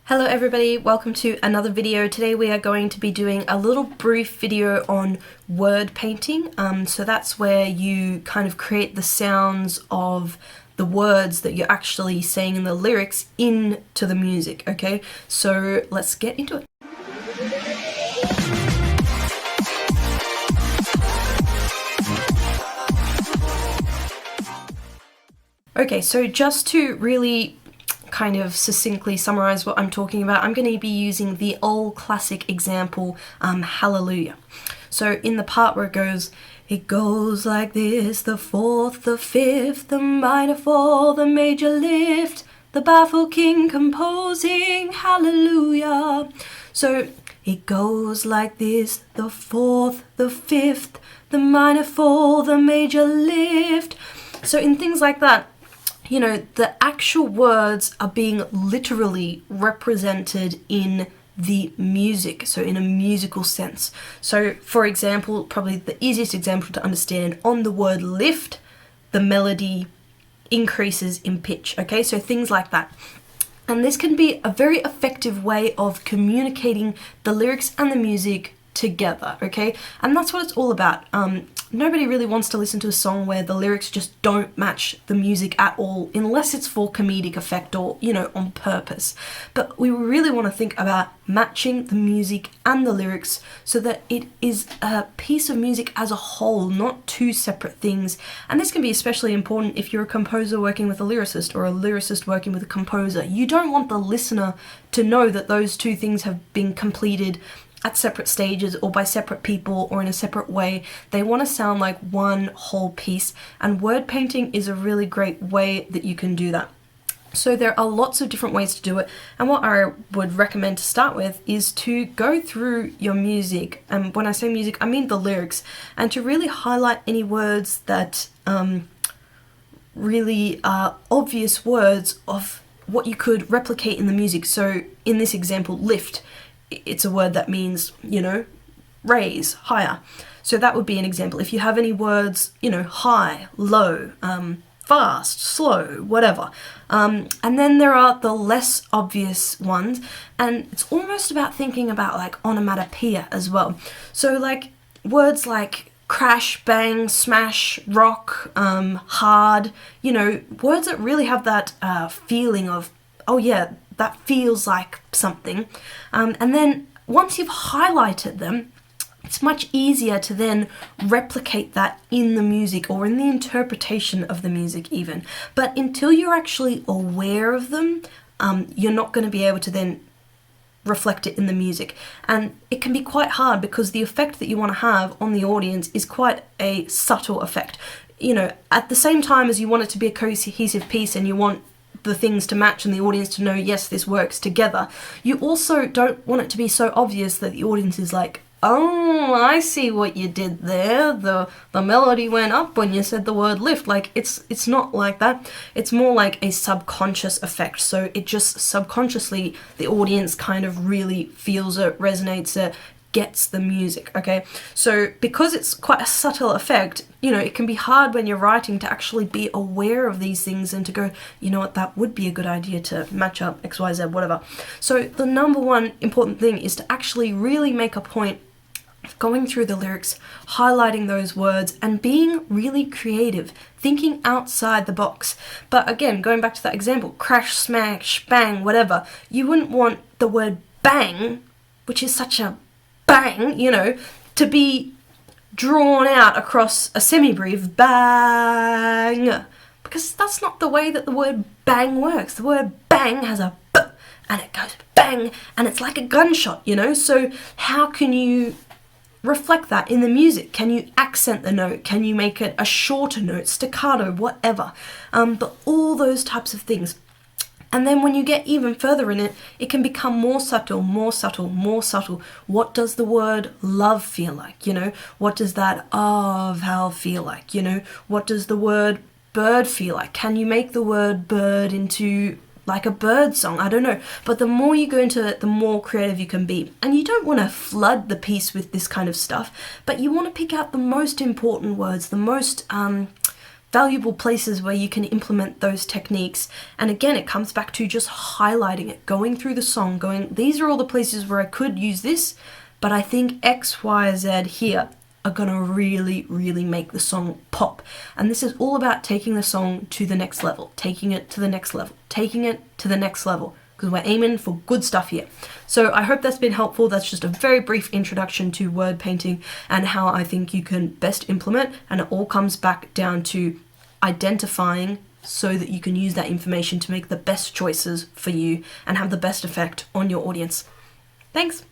Hello everybody, welcome to another video. Today we are going to be doing a little brief video on word painting. So that's where you kind of create the sounds of the words that you're actually saying in the lyrics into the music, okay? So let's get into it. Okay, so just to really kind of succinctly summarize what I'm talking about, I'm going to be using the old classic example, Hallelujah. So in the part where it goes like this: the fourth, the fifth, the minor fall, the major lift, the baffled king composing Hallelujah. So it goes like this: the fourth, the fifth, the minor fall, the major lift. So in things like that, you know, the actual words are being literally represented in the music, so in a musical sense. So, for example, probably the easiest example to understand, on the word lift, the melody increases in pitch, okay? So things like that. And this can be a very effective way of communicating the lyrics and the music together, okay? And that's what it's all about. Nobody really wants to listen to a song where the lyrics just don't match the music at all, unless it's for comedic effect or, you know, on purpose. But we really want to think about matching the music and the lyrics so that it is a piece of music as a whole, not two separate things. And this can be especially important if you're a composer working with a lyricist or a lyricist working with a composer. You don't want the listener to know that those two things have been completed at separate stages or by separate people or in a separate way. They want to sound like one whole piece, and word painting is a really great way that you can do that. So there are lots of different ways to do it, and what I would recommend to start with is to go through your music, and when I say music I mean the lyrics, and to really highlight any words that really are obvious words of what you could replicate in the music. So in this example, lift, it's a word that means, you know, raise, higher. So that would be an example. If you have any words, you know, high, low, fast, slow, whatever. And then there are the less obvious ones, and it's almost about thinking about like onomatopoeia as well. So like words like crash, bang, smash, rock, hard, you know, words that really have that feeling of, oh yeah, that feels like something. And then once you've highlighted them, it's much easier to then replicate that in the music or in the interpretation of the music even. But until you're actually aware of them, you're not going to be able to then reflect it in the music. And it can be quite hard because the effect that you want to have on the audience is quite a subtle effect. You know, at the same time as you want it to be a cohesive piece and you want the things to match and the audience to know, yes, this works together, you also don't want it to be so obvious that the audience is like, oh, I see what you did there, the melody went up when you said the word lift. Like, it's not like that. It's more like a subconscious effect. So it just subconsciously, the audience kind of really feels it, resonates it, gets the music, okay? So because it's quite a subtle effect, you know, it can be hard when you're writing to actually be aware of these things and to go, you know what, that would be a good idea to match up X, Y, Z, whatever. So the number one important thing is to actually really make a point of going through the lyrics, highlighting those words, and being really creative, thinking outside the box. But again, going back to that example, crash, smash, bang, whatever, you wouldn't want the word bang, which is such a bang, you know, to be drawn out across a semi-brief bang, because that's not the way that the word bang works. The word bang has a b, and it goes bang, and it's like a gunshot, you know. So how can you reflect that in the music? Can you accent the note? Can you make it a shorter note, staccato, whatever? But all those types of things. And then when you get even further in it, it can become more subtle, more subtle, more subtle. What does the word love feel like? You know, what does that vowel feel like? You know, what does the word bird feel like? Can you make the word bird into like a bird song? I don't know. But the more you go into it, the more creative you can be. And you don't want to flood the piece with this kind of stuff, but you want to pick out the most important words, the most valuable places where you can implement those techniques. And again, it comes back to just highlighting it, going through the song, going, these are all the places where I could use this, but I think X, Y, Z here are gonna really, really make the song pop. And this is all about taking the song to the next level, taking it to the next level, taking it to the next level, because we're aiming for good stuff here. So I hope that's been helpful. That's just a very brief introduction to word painting and how I think you can best implement, and it all comes back down to identifying so that you can use that information to make the best choices for you and have the best effect on your audience. Thanks.